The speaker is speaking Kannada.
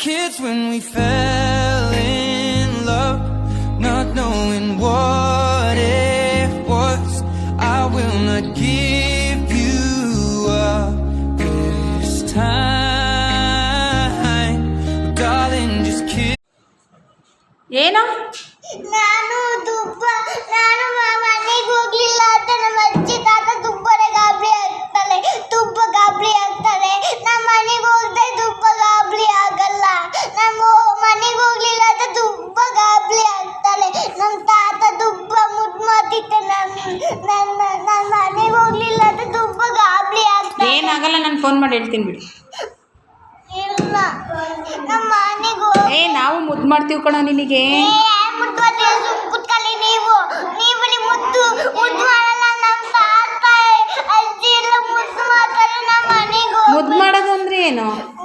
kids when we fell in love, not knowing what it was. I will not give you up this time, darling, just kiss. ಏನು ನಾನು ಮನೆಗೆ ಹೋಗ್ಲಿಲ್ಲ ಅಂತ ನಮ್ಮ ಅಜ್ಜಿ ತಾತ ತುಂಬಾನೇ ಗಾಬರಿ ಆಗ್ತಾರೆ, ತುಂಬ ಗಾಬರಿ ಆಗ್ತಾರೆ. ನಮ್ಮ ಮನೆಗೆ ಹೋಗದೆ ತುಂಬ ಗಾಬರಿ ಆಗಲ್ಲ. ನಮ್ಮ ಮನೆಗೆ ಹೋಗ್ಲಿಲ್ಲ ಅಂತ ತುಂಬ ಗಾಬರಿ ಆಗ್ತಾರೆ. ನಮ್ಮ ತಾತ ತುಂಬ ಮುದ್ದು ಮಾಡ್ತಿದ್ದೆ. ನನ್ನ ಮನೆಗೆ ಹೋಗ್ಲಿಲ್ಲ ಅಂತ ತುಂಬ ಗಾಬರಿ ಆಗ್ತಾರೆ. ಏನಾಗಲ್ಲ, ನಾನು ಫೋನ್ ಮಾಡಿ ಹೇಳ್ತೀನಿ ಬಿಡಿ. ಇಲ್ಲ, ನಮ್ಮ ಮನೆಗೆ ನಾವು ಮುದ್ದು ಮಾಡ್ತೀವಿ ಕಣೋ ನಿನಗೆ. ಕುತ್ಕೊಳ್ಳಿ, ನೀವು ಮುದ್ದು ಮಾಡಲ್ಲ. ನಮ್ಮ ತಾತ ಅಜ್ಜಿ ಎಲ್ಲ ಮುದ್ದು ಮಾಡ್ತಾರೆ. ನಮ್ಮ ಮನೆಗೆ ಮುದ್ದು ಮಾಡೋದು ಅಂದ್ರೆ ಏನು?